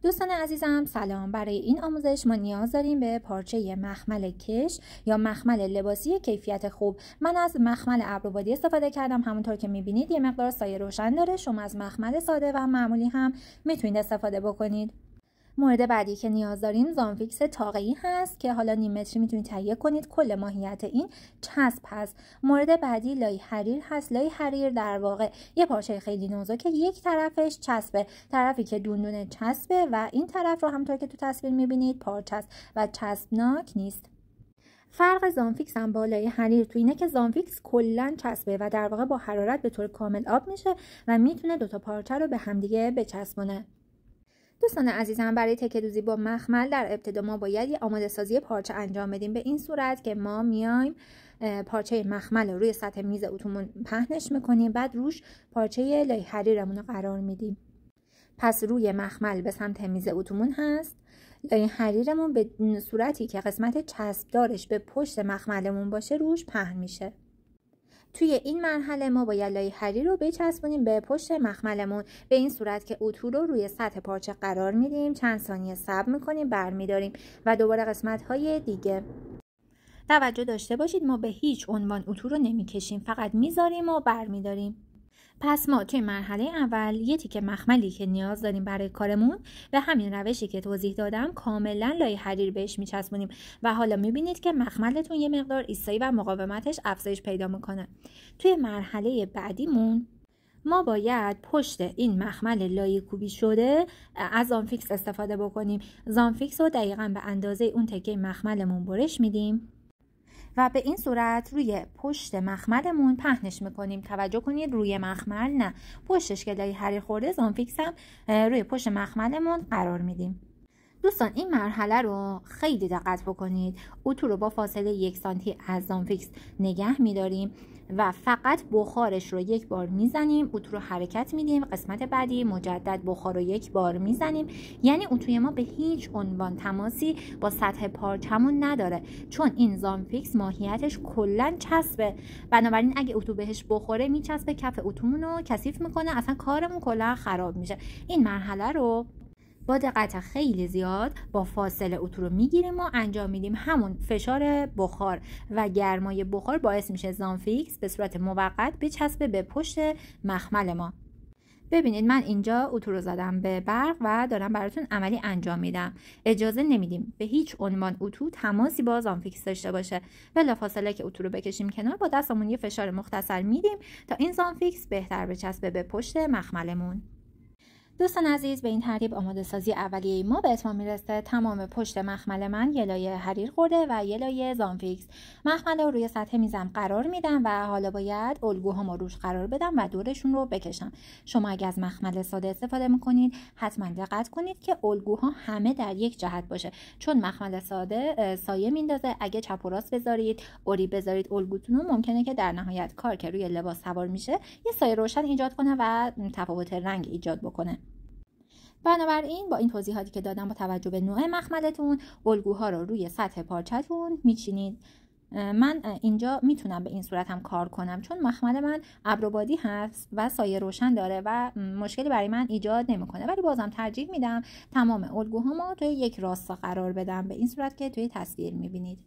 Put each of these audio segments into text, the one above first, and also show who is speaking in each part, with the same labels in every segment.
Speaker 1: دوستان عزیزم سلام. برای این آموزش ما نیاز داریم به پارچه مخمل کش یا مخمل لباسی کیفیت خوب. من از مخمل ابروبادی استفاده کردم. همونطور که میبینید یه مقدار سایه روشن داره. شما از مخمل ساده و معمولی هم میتونید استفاده بکنید. مورد بعدی که نیاز داریم زانفیکس تاقه‌ای هست که حالا نیم متری میتونید تهیه کنید. کل ماهیت این چسب هست. مورد بعدی لای حریر هست. لای حریر در واقع یه پارچه خیلی نازکه، یک طرفش چسبه، طرفی که دندون چسبه و این طرف رو همونطور که تو تصویر میبینید پارچه است و چسبناک نیست. فرق زانفیکس هم با لای حریر تو اینه که زانفیکس کلا چسبه و در واقع با حرارت به طور کامل آب میشه و میتونه دوتا پارچه رو به همدیگه بچسبونه. دوستان عزیزم برای تکه دوزی با مخمل در ابتدا ما باید یه آماده سازی پارچه انجام بدیم، به این صورت که ما میایم پارچه مخمل رو روی سطح میز اتومون پهنش میکنیم، بعد روش پارچه لای حریرمون رو قرار میدیم. پس روی مخمل به سمت میز اتومون هست، لای حریرمون به صورتی که قسمت چسبدارش به پشت مخملمون باشه روش پهن میشه. توی این مرحله ما باید لای حریر رو بچسبونیم به پشت مخملمون به این صورت که اتو رو روی سطح پارچه قرار میدیم، چند ثانیه صبر میکنیم، برمیداریم و دوباره قسمت‌های دیگه. توجه داشته باشید ما به هیچ عنوان اتو رو نمیکشیم، فقط میذاریم و برمیداریم. پس ما توی مرحله اول یه تیکه مخملی که نیاز داریم برای کارمون به همین روشی که توضیح دادم کاملا لای حریر بهش میچسبونیم و حالا میبینید که مخملتون یه مقدار ایستایی و مقاومتش افزایش پیدا میکنه. توی مرحله بعدیمون ما باید پشت این مخمل لای کوبی شده از زانفیکس استفاده بکنیم. زانفیکس رو دقیقاً به اندازه اون تکه مخملمون برش میدیم و به این صورت روی پشت مخملمون پهنش میکنیم. توجه کنید روی مخمل نه، پشتش که لای حریر خورده زانفیکس هم روی پشت مخملمون قرار میدیم. دوستان این مرحله رو خیلی دقت بکنید. اتو رو با فاصله 1 سانتی از زانفیکس نگه میداریم و فقط بخارش رو یک بار میزنیم، اتو رو حرکت میدیم، قسمت بعدی مجدد بخار رو یک بار میزنیم. یعنی اتوی ما به هیچ عنوان تماسی با سطح پارچمون نداره، چون این زانفیکس ماهیتش کلا چسبه، بنابراین اگه اتو بهش بخوره میچسبه کف اتومون رو کثیف میکنه، اصلا کارمون کلا خراب میشه. این مرحله رو با دقت خیلی زیاد با فاصله اتو رو میگیریم و انجام میدیم. همون فشار بخار و گرمای بخار باعث میشه زانفیکس به صورت موقت بچسبه به پشت مخمل ما. ببینید من اینجا اتو رو زدم به برق و دارم براتون عملی انجام میدم. اجازه نمیدیم به هیچ عنوان اتو تماسی با زانفیکس داشته باشه. بلافاصله که اتو رو بکشیم کنار با دستمون یه فشار مختصر میدیم تا این زانفیکس بهتر بچسبه به پشت مخملمون. دوستان عزیز به این ترتیب آماده سازی اولیه ما به اتمام میرسه. تمام پشت مخمل من یه لایه حریر خورده و یه لایه زانفیکس. مخمل رو روی سطح میزم قرار میدم و حالا باید الگوهامو روش قرار بدم و دورشون رو بکشم. شما اگه از مخمل ساده استفاده میکنید حتما دقت کنید که الگوها همه در یک جهت باشه، چون مخمل ساده سایه میندازه. اگه چپ و راست بذارید، اوری بذارید الگوتون رو، ممکنه که در نهایت کار که روی لباس سوار میشه یه سایه روشن ایجاد کنه و تفاوت رنگ ایجاد بکنه. بنابراین با این توضیحاتی که دادم با توجه به نوع مخملتون الگوها رو روی سطح پارچه‌تون میچینید. من اینجا میتونم به این صورت هم کار کنم چون مخمل من ابروبادی هست و سایه روشن داره و مشکلی برای من ایجاد نمیکنه، ولی بازم ترجیح میدم تمام الگوهامو توی یک راستا قرار بدم به این صورت که توی تصویر میبینید.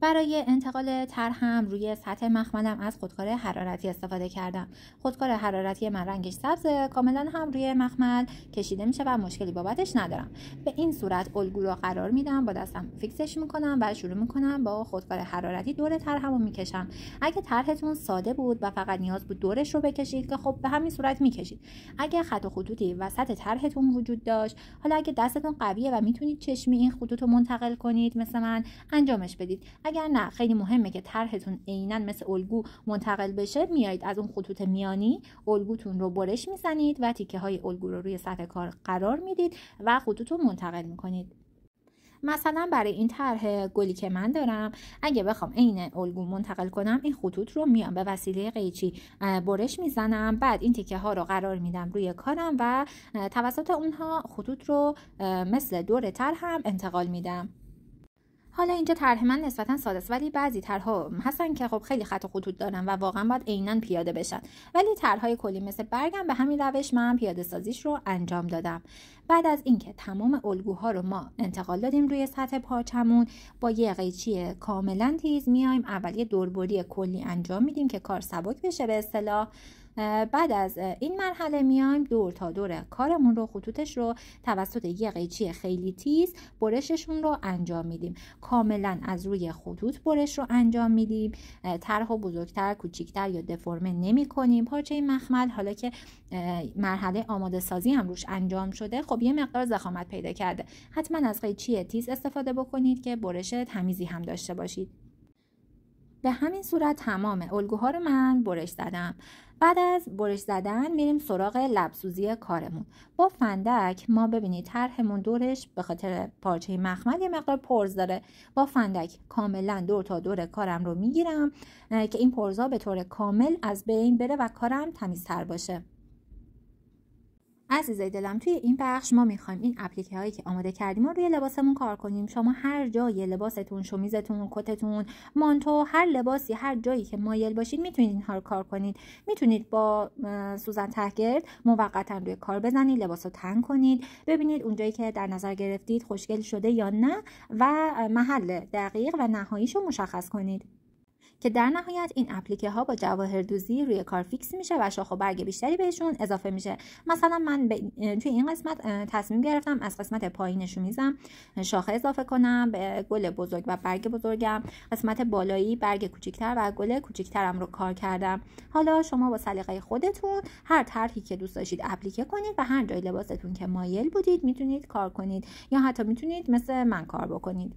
Speaker 1: برای انتقال طرحم روی سطح مخملم از خودکار حرارتی استفاده کردم. خودکار حرارتی من رنگش سبزه، کاملا هم روی مخمل کشیده میشه و مشکلی بابتش ندارم. به این صورت الگو رو قرار میدم، با دستم فیکسش میکنم و شروع میکنم با خودکار حرارتی دور طرحمو میکشم. اگه طرحتون ساده بود و فقط نیاز بود دورش رو بکشید که خب به همین صورت میکشید. اگه خط و خطوطی وسط طرحتون وجود داشت، حالا اگه دستتون قویه و میتونید چشمی این خطوط رو منتقل کنید مثل من، انجامش بدید. اگر نه خیلی مهمه که طرحتون عیناً مثل الگو منتقل بشه، میایید از اون خطوط میانی الگوتون رو برش میزنید و تیکه های الگو رو روی سطح کار قرار میدید و خطوط رو منتقل میکنید. مثلا برای این طرح گلی که من دارم اگه بخوام عین الگو منتقل کنم، این خطوط رو میام به وسیله قیچی برش میزنم، بعد این تیکه ها رو قرار میدم روی کارم و توسط اونها خطوط رو مثل دور طرحم انتقال میدم. حالا اینجا طرح من نسبتا ساده است، ولی بعضی طرح‌ها هستن که خب خیلی خط و خطوط دارن و واقعا باید عیناً پیاده بشن، ولی طرح‌های کلی مثل برگم به همین روش من پیاده سازیش رو انجام دادم. بعد از اینکه تمام الگوها رو ما انتقال دادیم روی سطح پارچمون، با یه قیچی کاملا تیز میایم اول یه دوربری کلی انجام میدیم که کار سبک بشه به اصطلاح. بعد از این مرحله میایم دور تا دور کارمون رو، خطوطش رو توسط یه قیچی خیلی تیز برششون رو انجام میدیم. کاملا از روی خطوط برش رو انجام میدیم، طرح و بزرگتر، کوچیکتر یا دفرمه نمی کنیم. پارچه مخمل حالا که مرحله آماده سازی هم روش انجام شده، خب یه مقدار ضخامت پیدا کرده. حتما از قیچی تیز استفاده بکنید که برش تمیزی هم داشته باشید. به همین صورت تمام الگوها رو من برش زدم. بعد از برش زدن میریم سراغ لبسوزی کارمون. با فندک ما ببینید طرحمون دورش به خاطر پارچه مخمل یه مقدار پرز داره. با فندک کاملا دور تا دور کارم رو میگیرم که این پرزا به طور کامل از بین بره و کارم تمیزتر باشه. عزیزای دلم، توی این بخش ما میخوایم این اپلیکه هایی که آماده کردیم رو روی لباسمون کار کنیم. شما هر جای لباستون، شمیزتون، کتتون، مانتو، هر لباسی، هر جایی که مایل باشید میتونید اینها رو کار کنید. میتونید با سوزن تهگرد موقتا روی کار بزنید، لباس رو تنگ کنید، ببینید اونجایی که در نظر گرفتید خوشگل شده یا نه و محل دقیق و نهاییشو مشخص کنید که در نهایت این اپلیکه ها با جواهردوزی روی کار فیکس میشه و شاخ و برگ بیشتری بهشون اضافه میشه. مثلا من توی این قسمت تصمیم گرفتم از قسمت پایین شومیزم شاخه اضافه کنم، به گل بزرگ و برگ بزرگم، قسمت بالایی برگ کوچیکتر و گل کوچیکترم رو کار کردم. حالا شما با سلیقه خودتون هر طرحی که دوست داشتید اپلیکه کنید و هر جای لباستون که مایل بودید میتونید کار کنید، یا حتی میتونید مثل من کار بکنید.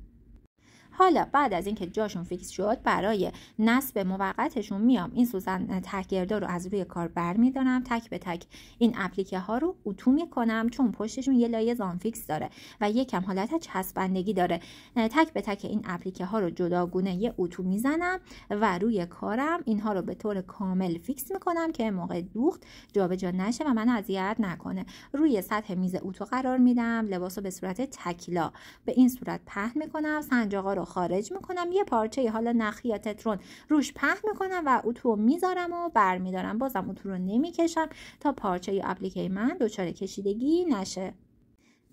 Speaker 1: حالا بعد از اینکه جاشون فیکس شد، برای نصب موقتشون میام این سوزن تهگردا رو از روی کار برمیدارم، تک به تک این اپلیکه ها رو اتو میکنم، چون پشتشون یه لایه زانفیکس داره و یکم حالت چسبندگی داره. تک به تک این اپلیکه ها رو جداگونه یه اتو میزنم و روی کارم اینها رو به طور کامل فیکس میکنم که موقع دوخت جابجا نشه و من اذیت نکنه. روی سطح میز اتو قرار میدم، لباسو به صورت تکلا به این صورت پهن میکنم، سنجاقا رو خارج میکنم، یه پارچه حالا نخی یا تترون روش پهن میکنم و اتو میذارم و برمیدارم. بازم اتو رو نمیکشم تا پارچه یا اپلیکه من دچار کشیدگی نشه.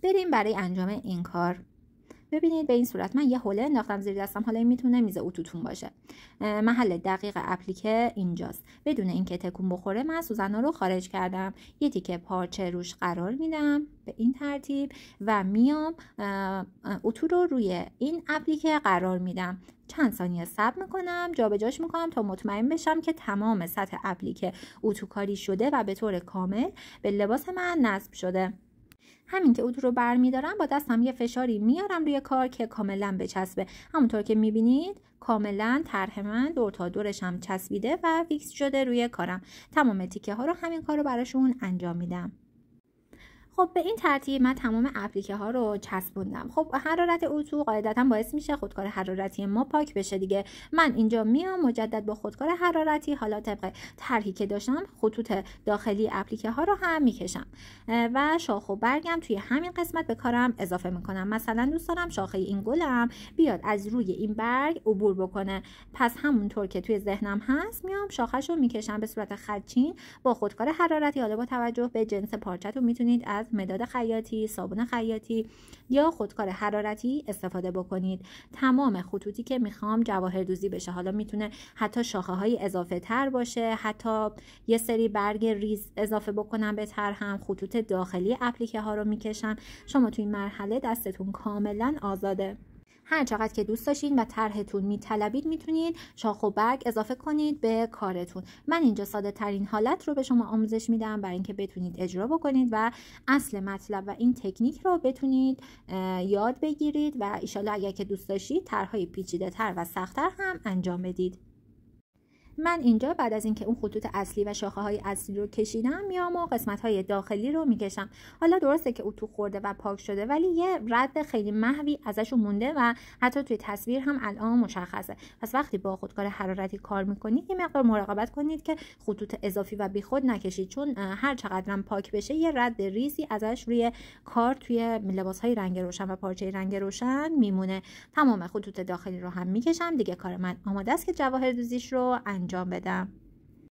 Speaker 1: بریم برای انجام این کار. ببینید به این صورت من یه حوله انداختم زیر دستم. حالا این میتونه میز اتوتون باشه. محل دقیق اپلیکه اینجاست. بدون اینکه تکون بخوره من سوزنا رو خارج کردم، یه تیکه پارچه روش قرار میدم به این ترتیب و میام اتو رو روی این اپلیکه قرار میدم. چند ثانیه صبر میکنم، جابجاش میکنم تا مطمئن بشم که تمام سطح اپلیکه اتو کاری شده و به طور کامل به لباس من نصب شده. همین که اتو رو برمیدارم با دستم یه فشاری میارم روی کار که کاملا بچسبه. همونطور که میبینید کاملا طرح من دور تا دورش هم چسبیده و فیکس شده روی کارم. تمام تیکه ها رو همین کار رو براشون انجام میدم. خب به این ترتیب من تمام اپلیکه ها رو چسبوندم. خب حرارت اتو قاعدتا باعث میشه خودکار حرارتی ما پاک بشه دیگه. من اینجا میام مجدد با خودکار حرارتی حالا طبق طرحی که داشتم خطوط داخلی اپلیکه ها رو هم میکشم و شاخ و برگم توی همین قسمت به کارم اضافه میکنم. مثلا دوست دارم شاخه این گلم بیاد از روی این برگ عبور بکنه، پس همونطور که توی ذهنم هست میام شاخش رو میکشم به صورت خدچین با خودکار حرارتی. حالا با توجه به جنس پارچه‌تون میتونید از مداد خیاطی، صابون خیاطی یا خودکار حرارتی استفاده بکنید. تمام خطوطی که میخوام جواهردوزی بشه، حالا میتونه حتی شاخه های اضافه تر باشه، حتی یه سری برگ ریز اضافه بکنم به طرحم، خطوط داخلی اپلیکه ها رو میکشم. شما توی این مرحله دستتون کاملا آزاده. هر چقدر که دوست داشتین و طرحتون میطلبید میتونید شاخ و برگ اضافه کنید به کارتون. من اینجا ساده ترین حالت رو به شما آموزش میدم برای اینکه بتونید اجرا بکنید و اصل مطلب و این تکنیک رو بتونید یاد بگیرید و ان شاءالله اگر که دوست داشتید طرحهای پیچیده تر و سخت‌تر هم انجام بدید. من اینجا بعد از اینکه اون خطوط اصلی و شاخه های اصلی رو کشیدم میام و قسمت های داخلی رو میکشم. حالا درسته که اتو خورده و پاک شده ولی یه رد خیلی محوی ازشون مونده و حتی توی تصویر هم الان مشخصه. پس وقتی با خودکار حرارتی کار میکنید یه مقدار مراقبت کنید که خطوط اضافی و بیخود نکشید، چون هر چقدرم پاک بشه یه رد ریزی ازش روی کار توی لباس‌های رنگ روشن و پارچه رنگ روشن میمونه. تمام خطوط داخلی رو هم میکشم. دیگه کار من آماده است که جواهر دوزیش رو انجام بدم.